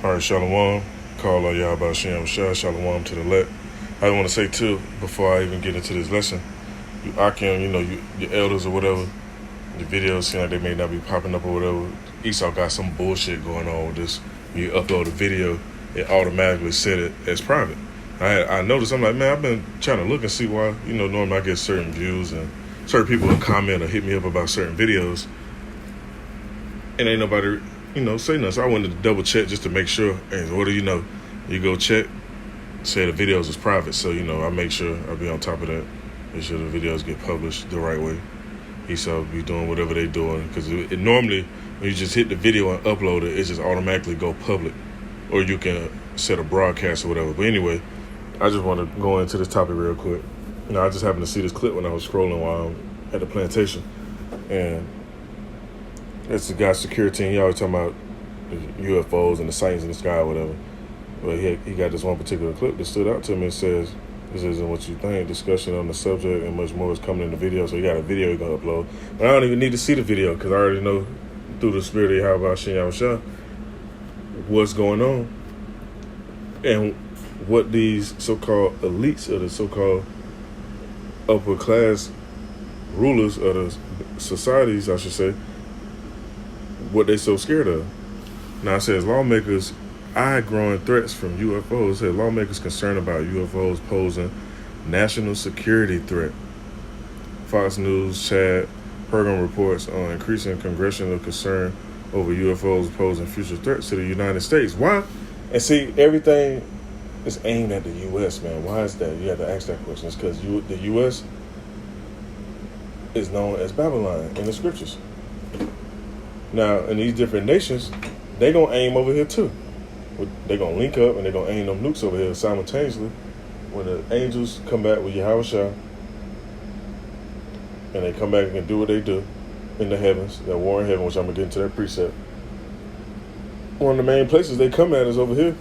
All right, Shalom. Call Yahba Shem Shah. Shalom to the left. I want to say too, before I even get into this lesson, you Akim, your elders or whatever, the videos seem like they may not be popping up or whatever. Esau got some bullshit going on with this. When you upload a video, it automatically set it as private. I noticed, I'm like, man, I've been trying to look and see why, normally I get certain views and certain people will comment or hit me up about certain videos. And ain't nobody, say nothing. So I wanted to double check just to make sure. And what do you know? You go check, say the videos is private. So, I make sure I be on top of that. Make sure the videos get published the right way. Esau be doing whatever they doing. Because it normally, when you just hit the video and upload it, it just automatically go public. Or you can set a broadcast or whatever. But anyway, I just want to go into this topic real quick. I just happened to see this clip when I was scrolling while I'm at the plantation. And it's the guy's security team. He always talking about UFOs and the sightings in the sky or whatever. But he got this one particular clip that stood out to me. It says, "This isn't what you think. Discussion on the subject and much more is coming in the video." So he got a video he's going to upload. But I don't even need to see the video because I already know through the spirit of Yahweh Shem Yahushua what's going on and what these so-called elites or the so-called upper class rulers of the societies, I should say, what they so scared of. Now it says lawmakers eye growing threats from UFOs. It says lawmakers concerned about UFOs posing national security threat. Fox News Chad program reports on increasing congressional concern over UFOs posing future threats to the United States. Why? And see, everything is aimed at the U.S., man. Why is that? You have to ask that question. It's because the U.S. is known as Babylon in the scriptures. Now, in these different nations, they going to aim over here too. They're going to link up and they're going to aim them nukes over here simultaneously. When the angels come back with Yahushua and they come back and do what they do in the heavens, that war in heaven, which I'm going to get into that precept. One of the main places they come at is over here.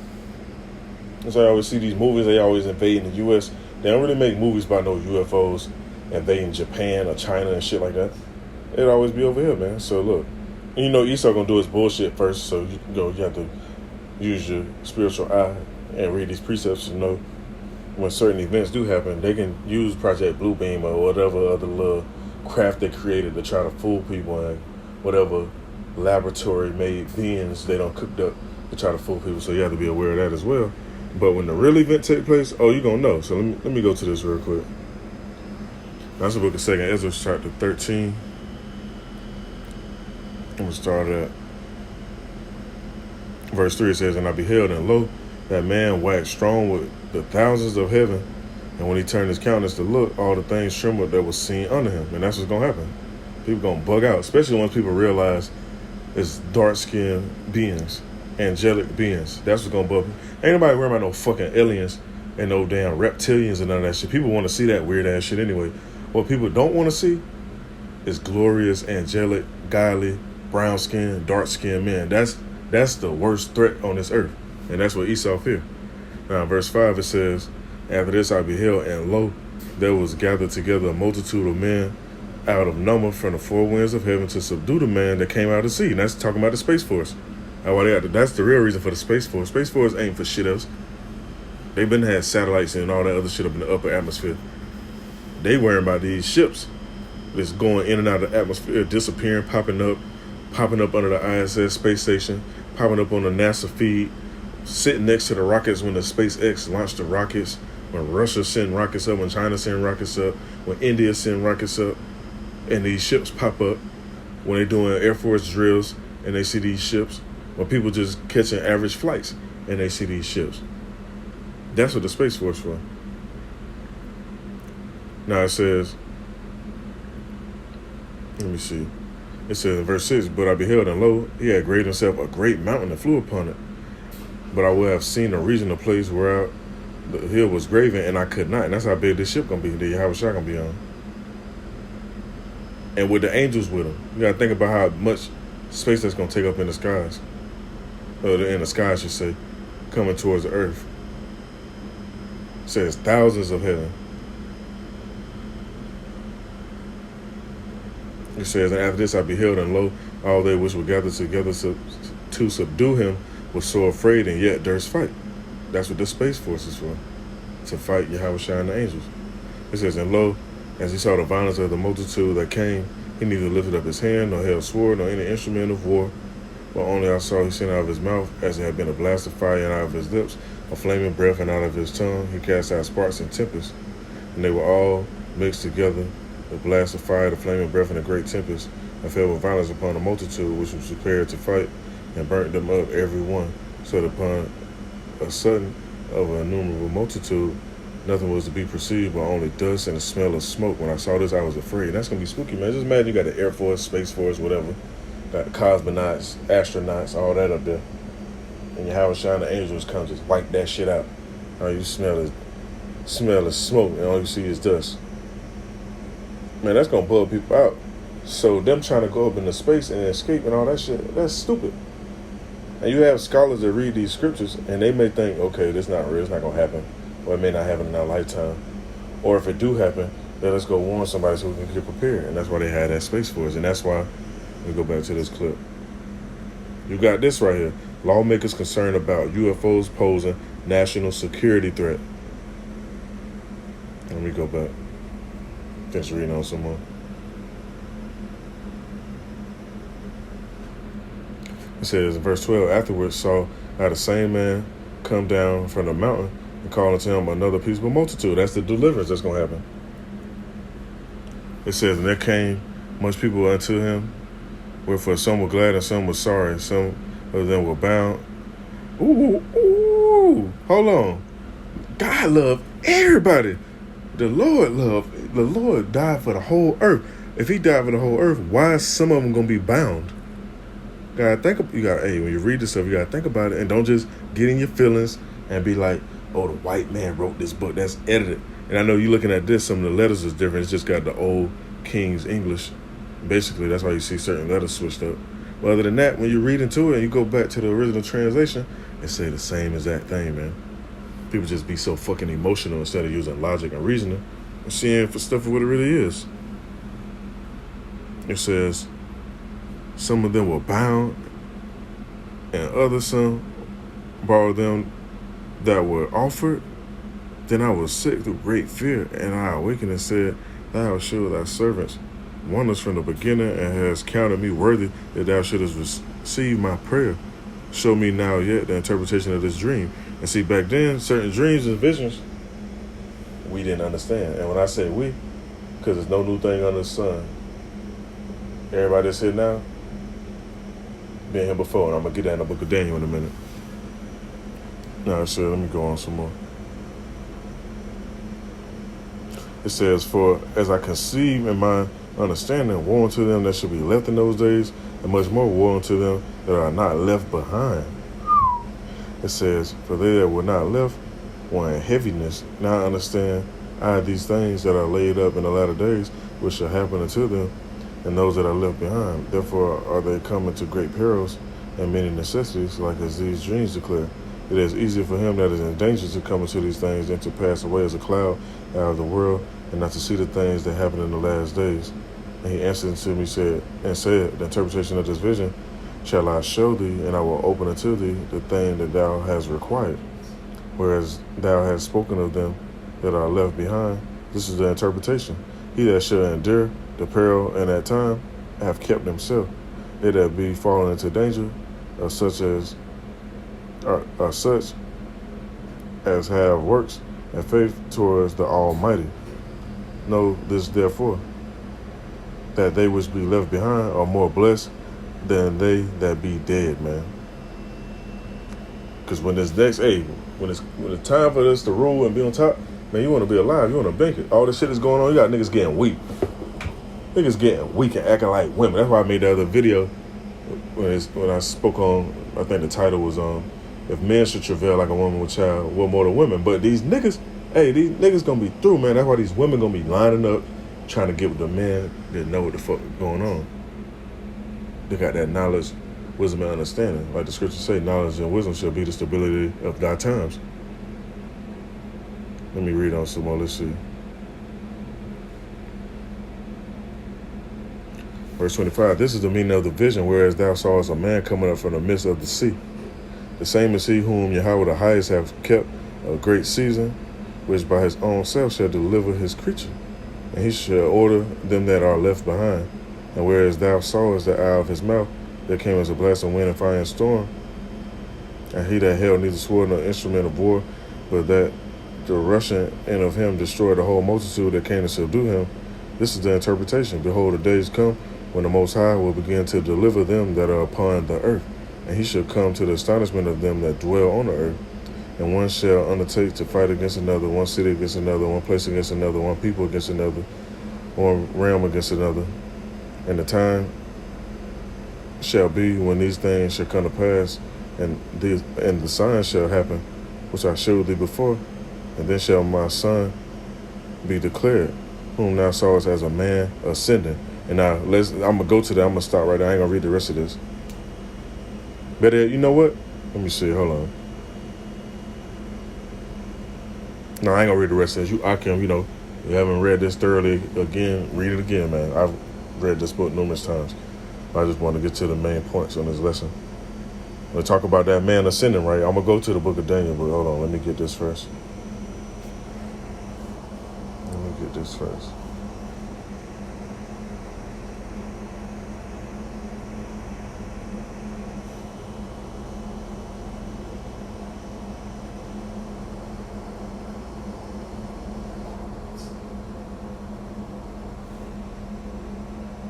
That's why I always see these movies, they always invading the U.S. They don't really make movies about no UFOs invading Japan or China and shit like that. It'd always be over here, man. So look. And Esau gonna do his bullshit first, so you have to use your spiritual eye and read these precepts to know when certain events do happen. They can use Project Bluebeam or whatever other little craft they created to try to fool people and whatever laboratory-made beings they don't cooked up to try to fool people. So you have to be aware of that as well. But when the real event take place, you're gonna know. So let me go to this real quick. That's the book of 2nd Ezra, chapter 13. I'm going to start at verse 3. It says, "And I beheld, and lo, that man waxed strong with the thousands of heaven. And when he turned his countenance to look, all the things trembled that was seen under him." And that's what's going to happen. People going to bug out, especially once people realize it's dark-skinned beings, angelic beings. That's what's going to bug them. Ain't nobody worried about no fucking aliens and no damn reptilians and none of that shit. People want to see that weird-ass shit anyway. What people don't want to see is glorious, angelic, godly, brown skin, dark skinned men. That's the worst threat on this earth. And that's what Esau feared. Now verse 5 it says, "After this I beheld, and lo, there was gathered together a multitude of men out of number from the four winds of heaven to subdue the man that came out of the sea." And that's talking about the Space Force. That's the real reason for the Space Force. Space Force ain't for shit else. They've been had satellites and all that other shit up in the upper atmosphere. They worrying about these ships that's going in and out of the atmosphere, disappearing, popping up under the ISS space station, popping up on the NASA feed, sitting next to the rockets when the SpaceX launched the rockets, when Russia send rockets up, when China send rockets up, when India send rockets up, and these ships pop up when they're doing Air Force drills and they see these ships, when people just catching average flights and they see these ships. That's what the Space Force for. Now it says, let me see. It says in verse 6, "But I beheld, and lo, he had graved himself a great mountain and flew upon it. But I would have seen a region, a place where the hill was graven, and I could not." And that's how big this ship going to be, the Yahushua going to be on. And with the angels with him. You got to think about how much space that's going to take up in the skies. Or in the sky, I should say, coming towards the earth. It says thousands of heaven. It says, "And after this I beheld, and lo, all they which were gathered together to subdue him was so afraid and yet durst fight. That's what the Space Force is for, to fight Yahushua and the angels. It says, and lo, as he saw the violence of the multitude that came, he neither lifted up his hand, nor held sword, nor any instrument of war, but only I saw he sent out of his mouth, as it had been a blast of fire, and out of his lips a flaming breath, and out of his tongue he cast out sparks and tempests. And they were all mixed together, the blast of fire, the flaming breath, and a great tempest, and fell with violence upon the multitude which was prepared to fight, and burnt them up every one, so that upon a sudden of an innumerable multitude, nothing was to be perceived but only dust and the smell of smoke. When I saw this, I was afraid. That's going to be spooky, man. Just imagine you got the Air Force, Space Force, whatever, got cosmonauts, astronauts, all that up there, and Yahushua and the angels come just wipe that shit out. All you smell is smoke, and all you see is dust. Man, that's going to blow people out. So them trying to go up into space and escape and all that shit, that's stupid. And you have scholars that read these scriptures, and they may think, okay, this is not real, it's not going to happen, or it may not happen in our lifetime. Or if it do happen, then let's go warn somebody so we can get prepared. And that's why they had that Space Force. And that's why we go back to this clip. You got this right here. Lawmakers concerned about UFOs posing national security threat. Let me go back. Finish reading on some more. It says in verse 12, afterwards saw I the same man come down from the mountain and call unto him another peaceable multitude. That's the deliverance that's going to happen. It says, and there came much people unto him, wherefore some were glad and some were sorry. Some of them were bound. Ooh, hold on. God loved everybody. The Lord died for the whole earth. If he died for the whole earth, why is some of them going to be bound? When you read this stuff, you gotta think about it, and don't just get in your feelings and be like, oh, the white man wrote this book, that's edited. And I know you're looking at this, some of the letters is different. It's just got the old King's English. Basically, that's why you see certain letters switched up. But other than that, when you read into it and you go back to the original translation, it say the same exact thing, man. People just be so fucking emotional instead of using logic and reasoning and seeing for stuff for what it really is. It says, some of them were bound, and others some borrowed them that were offered. Then I was sick through great fear, and I awakened and said, thou shalt thy servants wonders from the beginning, and hast counted me worthy that thou shouldest receive my prayer. Show me now yet the interpretation of this dream. And see, back then, certain dreams and visions, we didn't understand. And when I say we, because there's no new thing under the sun. Everybody that's here now, been here before, and I'm going to get that in the book of Daniel in a minute. Now, so let me go on some more. It says, for as I conceive in my understanding, woe unto them that shall be left in those days, and much more woe unto them that are not left behind. It says, for they that were not left were in heaviness. Now I understand I these things that are laid up in the latter days, which shall happen unto them, and those that are left behind. Therefore are they come into great perils and many necessities, like as these dreams declare. It is easier for him that is in danger to come into these things than to pass away as a cloud out of the world, and not to see the things that happen in the last days. And he answered unto me, said, the interpretation of this vision shall I show thee, and I will open unto thee the thing that thou hast required. Whereas thou hast spoken of them that are left behind, this is the interpretation. He that shall endure the peril in that time have kept himself. They that be fallen into danger are such as have works and faith towards the Almighty. Know this therefore, that they which be left behind are more blessed than they that be dead, man. Because when it's when it's time for us to rule and be on top, man, you want to be alive, you want to bank it. All this shit is going on, you got niggas getting weak. Niggas getting weak and acting like women. That's why I made the other video when I spoke on, I think the title was if men should travail like a woman with child, what more than women? But these niggas gonna be through, man. That's why these women gonna be lining up, trying to get with the men that know what the fuck is going on. They got that knowledge, wisdom, and understanding. Like the scriptures say, knowledge and wisdom shall be the stability of thy times. Let me read on some more. Let's see. Verse 25, this is the meaning of the vision, whereas thou sawest a man coming up from the midst of the sea, The same is he whom Yahweh the highest hath kept a great season, which by his own self shall deliver his creature. And he shall order them that are left behind. And whereas thou sawest that out of his mouth there came as a blast of wind and fire and storm, and he that held neither sword nor instrument of war, but that the rushing in of him destroyed the whole multitude that came to subdue him. This is the interpretation. Behold, the days come when the Most High will begin to deliver them that are upon the earth, and he shall come to the astonishment of them that dwell on the earth. And one shall undertake to fight against another, one city against another, one place against another, one people against another, one realm against another. And the time shall be when these things shall come to pass, and the signs shall happen, which I showed thee before. And then shall my son be declared, whom thou sawest as a man ascending. And now I'm gonna go to that. I'm gonna stop right there. I ain't gonna read the rest of this. Better yet, you know what? Let me see. Hold on. No, I ain't gonna read the rest of this. You haven't read this thoroughly again, read it again, man. I've read this book numerous times. I just want to get to the main points on this lesson. We'll talk about that man ascending, right? I'm gonna go to the book of Daniel, but hold on, let me get this first.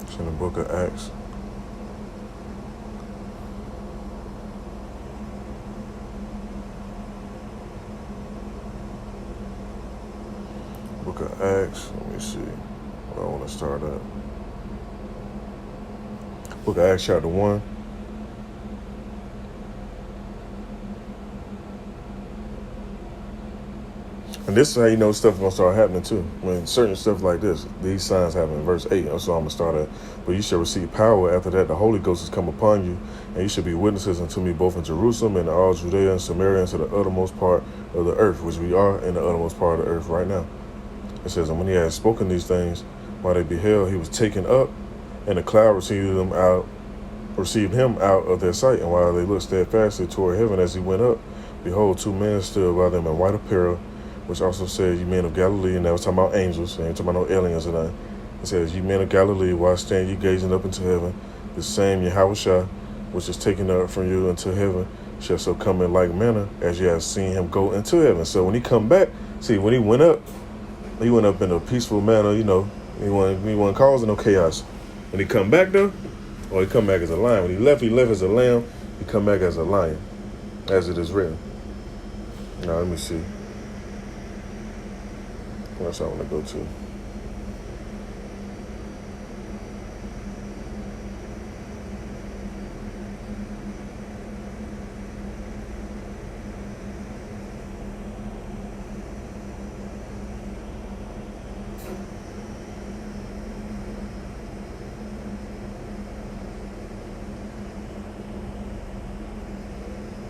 It's in the book of Acts. Book of Acts. Let me see where I want to start at. Book of Acts, chapter 1. And this is how you know stuff is going to start happening too. When certain stuff like this, these signs happen in verse 8. That's what I'm going to start at. But you shall receive power. After that, the Holy Ghost has come upon you, and you shall be witnesses unto me both in Jerusalem and in all Judea and Samaria and to the uttermost part of the earth, which we are in the uttermost part of the earth right now. It says, and when he had spoken these things, while they beheld, he was taken up, and the cloud received him out of their sight. And while they looked steadfastly toward heaven as he went up, behold, two men stood by them in white apparel, which also said, ye men of Galilee, and that was talking about angels, they ain't talking about no aliens or nothing. It says, ye men of Galilee, why stand ye gazing up into heaven? The same Yahushua, which is taken up from you into heaven, shall so come in like manner as ye have seen him go into heaven. So when he come back, see, when he went up in a peaceful manner, he wasn't causing no chaos. When he come back though, he come back as a lion. When he left as a lamb, he come back as a lion, as it is written. Now let me see. What else I want to go to?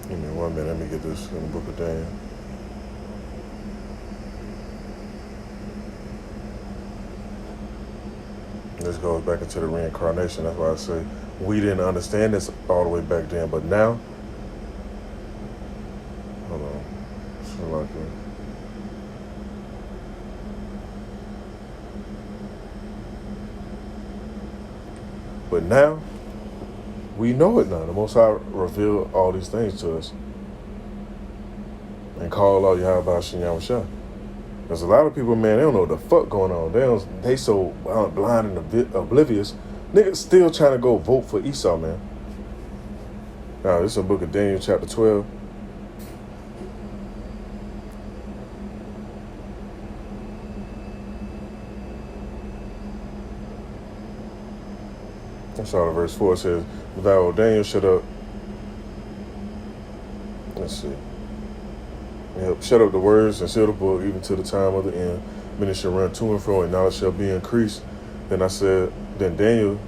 Give me 1 minute. Let me get this in the book of Daniel. This goes back into the reincarnation. That's why I say we didn't understand this all the way back then, but now, hold on, something like that. But now, we know it now. The Most High revealed all these things to us and called out Yahweh Shem Shah. There's a lot of people, man, they don't know what the fuck going on. They so blind and oblivious. Niggas still trying to go vote for Esau, man. Now, this is the book of Daniel, chapter 12. That's all. Verse 4 says, thou, Daniel, shut up. Let's see. Yep, shut up the words and seal the book even to the time of the end. Many shall run to and fro, and knowledge shall be increased. Then Daniel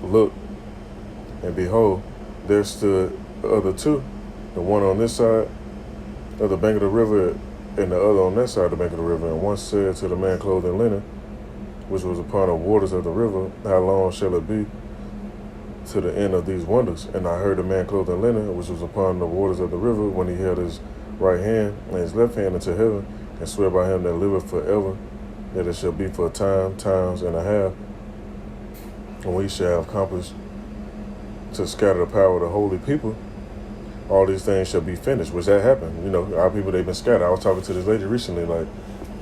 looked, and behold, there stood the other two, the one on this side of the bank of the river, and the other on that side of the bank of the river. And one said to the man clothed in linen, which was upon the waters of the river, how long shall it be to the end of these wonders. And I heard a man clothed in linen, which was upon the waters of the river, when he held his right hand and his left hand into heaven, and swear by him that liveth forever, that it shall be for a time, times and a half, and we shall have accomplished to scatter the power of the holy people. All these things shall be finished, which that happened. You know, our people, they've been scattered. I was talking to this lady recently, like,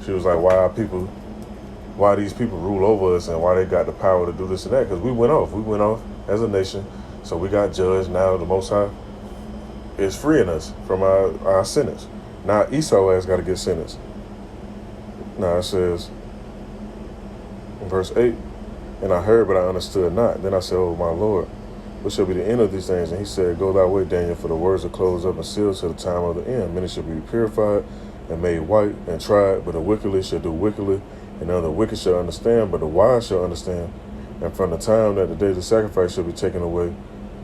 she was like, why these people rule over us and why they got the power to do this and that? Because we went off as a nation, so we got judged. Now the Most High is freeing us from our sentence. Now Esau has got to get sentenced. Now it says in verse 8, and I heard, but I understood not. Then I said, oh my Lord, what shall be the end of these things? And he said, go thy way, Daniel, for the words are closed up and sealed to the time of the end. Many shall be purified and made white and tried, but the wickedly shall do wickedly, and none of the wicked shall understand, but the wise shall understand. And from the time that the days of sacrifice shall be taken away,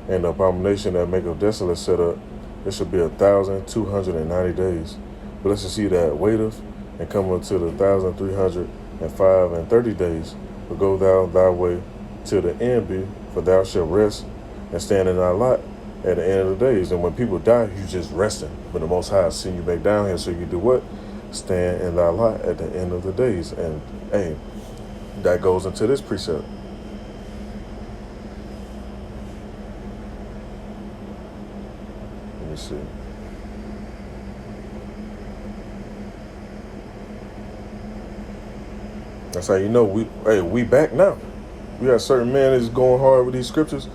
and the abomination that maketh desolate set up, it shall be 1,290 days. But let's just see that waiteth, and cometh to the 1,305 and 30 days. But go thou thy way till the end be, for thou shalt rest and stand in thy lot at the end of the days. And when people die, you just resting. But the Most High send you back down here so you do what? Stand in thy lot at the end of the days. And hey, that goes into this precept. Let me see. That's how you know we back now. We got certain men that's going hard with these scriptures.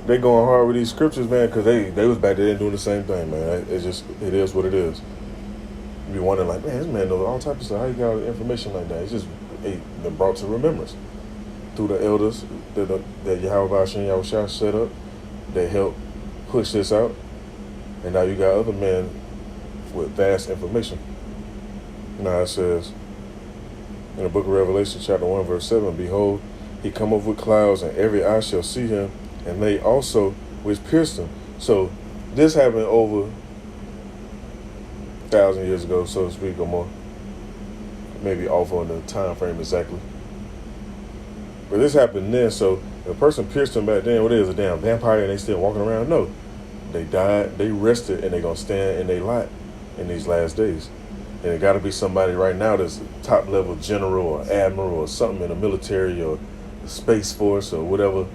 They going hard with these scriptures, man, because they was back there doing the same thing, man. It is what it is. You be wondering, like, man, this man knows all types of stuff. How you got information like that? It's just been brought to remembrance through the elders that Yahweh Yahushua set up. They helped push this out. And now you got other men with vast information. Now it says in the book of Revelation, chapter 1, verse 7, behold, he cometh with clouds, and every eye shall see him, and they also which pierced him. So this happened over 1,000 years ago, so to speak, or more. Maybe off on the time frame exactly. But this happened then, so the person pierced him back then, what is a damn vampire and they still walking around? No. They died, they rested, and they're going to stand in their lot in these last days. And it got to be somebody right now that's top level general or admiral or something in the military or the Space Force or whatever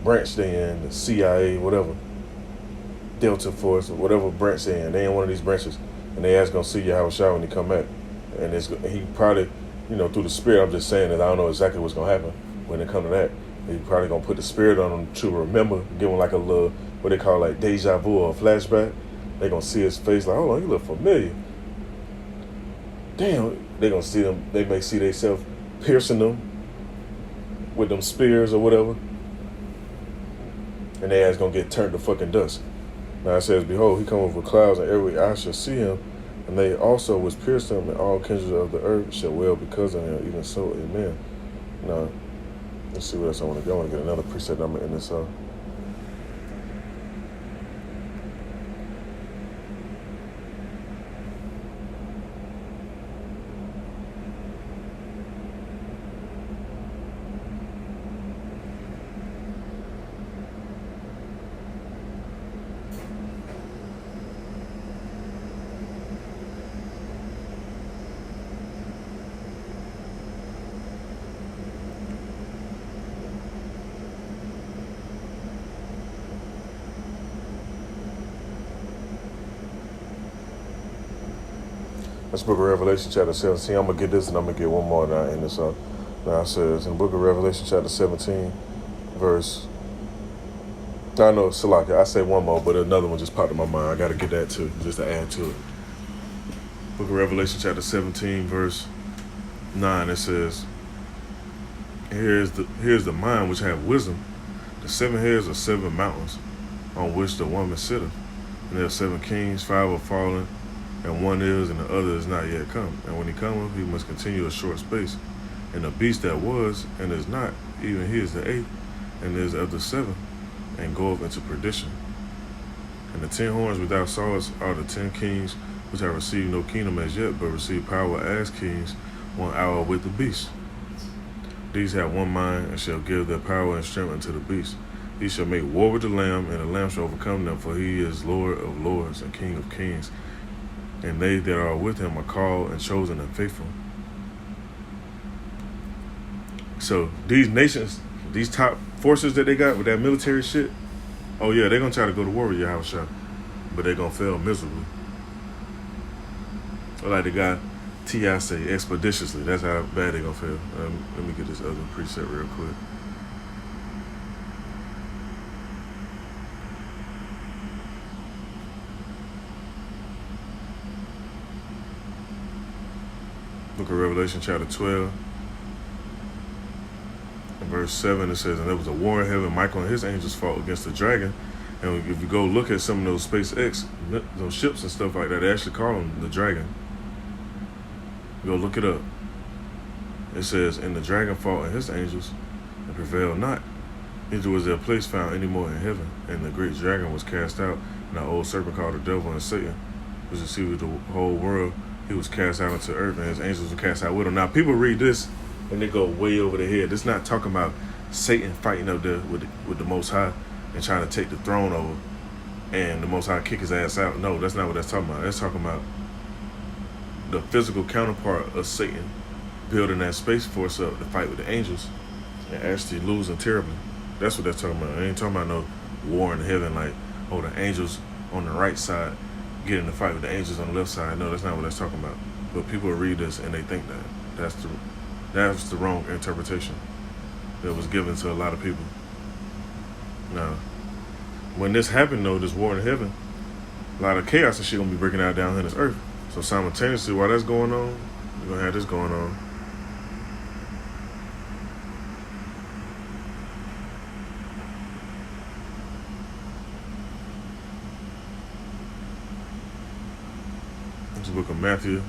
branch they in, the CIA, whatever, Delta Force, or whatever branch they in. They in one of these branches. And they ask going to see Yahushua when he come back. And he probably, through the spirit, I'm just saying that I don't know exactly what's going to happen when it come to that. He probably going to put the spirit on them to remember, give them like a little, what they call like deja vu or flashback. They going to see his face like, hold on, you look familiar. Damn, they going to see them, they may see themselves piercing them with them spears or whatever. And their ass going to get turned to fucking dust. Now it says, behold, he cometh with clouds, and every eye shall see him, and they also which pierced him, and all kindreds of the earth shall wail because of him. Even so, amen. Now, let's see what else I want to go. I want to get another preset number in this. Let's book of Revelation chapter 17. I'm going to get this and I'm going to get one more now in this. Now it says in the book of Revelation chapter 17, verse, I know Salaka, I say one more, but another one just popped in my mind. I got to get that too, just to add to it. Book of Revelation chapter 17, verse 9, it says, Here's the mind which have wisdom. The 7 heads are 7 mountains on which the woman sitteth. And there are 7 kings, 5 are fallen, and one is, and the other is not yet come. And when he cometh, he must continue a short space. And the beast that was, and is not, even he is the 8th, and is of the 7th, and goeth into perdition. And the 10 horns which thou sawest are the 10 kings which have received no kingdom as yet, but receive power as kings 1 hour with the beast. These have one mind, and shall give their power and strength unto the beast. He shall make war with the Lamb, and the Lamb shall overcome them, for he is Lord of lords and King of kings. And they that are with him are called and chosen and faithful. So these nations, these top forces that they got with that military shit, oh yeah, they're going to try to go to war with Yahushua, but they're going to fail miserably. Like the guy T.I. say, expeditiously. That's how bad they're going to fail. Let me get this other preset real quick. Book of Revelation chapter 12. In verse 7 it says, and there was a war in heaven. Michael and his angels fought against the dragon. And if you go look at some of those SpaceX, those ships and stuff like that, they actually call them the dragon. Go look it up. It says, and the dragon fought and his angels and prevailed not. Neither was there a place found any more in heaven. And the great dragon was cast out, and the old serpent called the devil and Satan, which deceived the whole world. He was cast out into earth, and his angels were cast out with him. Now, people read this, and they go way over their head. It's not talking about Satan fighting up there with the Most High and trying to take the throne over, and the Most High kick his ass out. No, that's not what that's talking about. That's talking about the physical counterpart of Satan building that space force up to fight with the angels and actually losing terribly. That's what that's talking about. I ain't talking about no war in heaven like, oh, the angels on the right side getting to fight with the angels on the left side. No, that's not what that's talking about. But people read this and they think that that's the wrong interpretation that was given to a lot of people. Now, when this happened though, this war in heaven, a lot of chaos and shit gonna be breaking out down here on this earth. So simultaneously, while that's going on, we're gonna have this going on. This is the book of Matthew,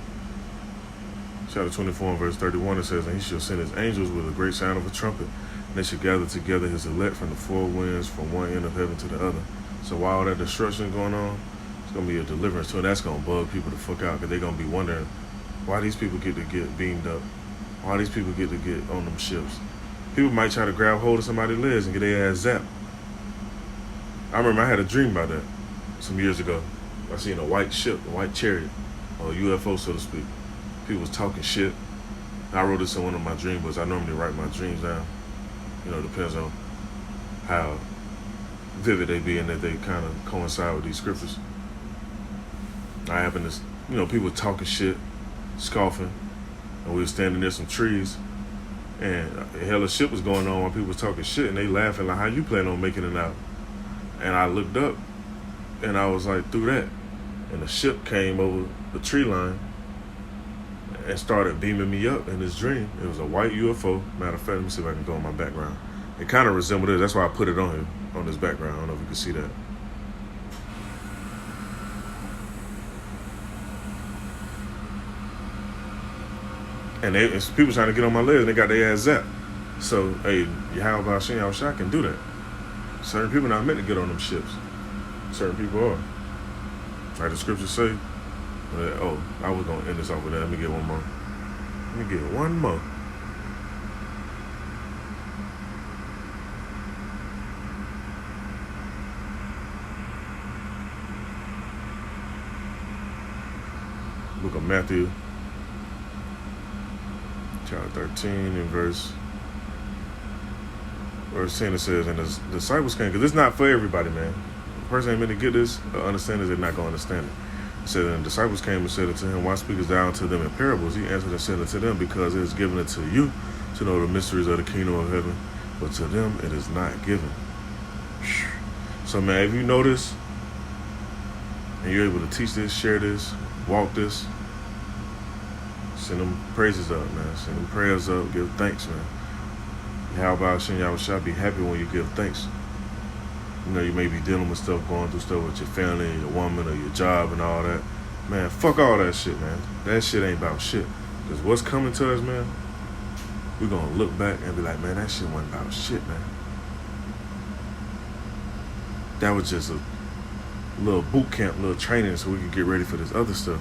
chapter 24 and verse 31. It says, and he shall send his angels with a great sound of a trumpet, and they shall gather together his elect from the four winds, from one end of heaven to the other. So while all that destruction is going on, it's going to be a deliverance. So that's going to bug people the fuck out, because they're going to be wondering why these people get to get beamed up, why these people get to get on them ships. People might try to grab hold of somebody's legs and get their ass zapped. I remember I had a dream about that some years ago. I seen a white ship, a white chariot, or a UFO, so to speak. People was talking shit. I wrote this in one of my dream books. I normally write my dreams down. You know, it depends on how vivid they be and that they kind of coincide with these scriptures. I happened to, people talking shit, scoffing, and we were standing near some trees, and a hell of shit was going on while people was talking shit, and they laughing like, how you plan on making it out? And I looked up, and I was like, through that, and the ship came over the tree line and started beaming me up in this dream. It was a white UFO. Matter of fact, let me see if I can go in my background. It kind of resembled it. That's why I put it on here, on this background. I don't know if you can see that. And people trying to get on my legs, and they got their ass zapped. So, hey, Yahweh Hashem Yahushua can do that. Certain people not meant to get on them ships. Certain people are. Like the scriptures say. I was going to end this off with that. Let me get one more. Let me get one more. Book of Matthew, chapter 13 and verse 10, it says, and the disciples came, because it's not for everybody, man. The person ain't meant to get this or understand it, they're not going to understand it. It said, and the disciples came and said unto him, why speakest thou unto them in parables? He answered and said unto them, because it is given unto you to know the mysteries of the kingdom of heaven, but to them it is not given. So, man, if you know this, and you're able to teach this, share this, walk this, send them praises up, man. Send them prayers up, give thanks, man. How about Shin Yahushua? Be happy when you give thanks. You may be dealing with stuff, going through stuff with your family, your woman, or your job and all that. Man, fuck all that shit, man. That shit ain't about shit. Because what's coming to us, man, we're going to look back and be like, man, that shit wasn't about shit, man. That was just little boot camp, little training, so we can get ready for this other stuff.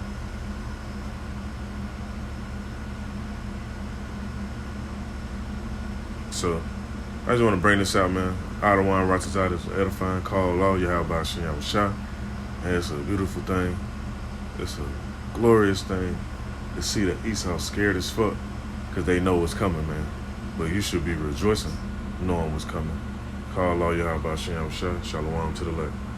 So I just want to bring this out, man. Adawan Ratazat is edifying. Call Allah Yahweh Shem Shah. And it's a beautiful thing. It's a glorious thing to see that Esau scared as fuck because they know what's coming, man. But you should be rejoicing knowing what's coming. Call Allah Yahweh Shem Shah. Shalom to the left.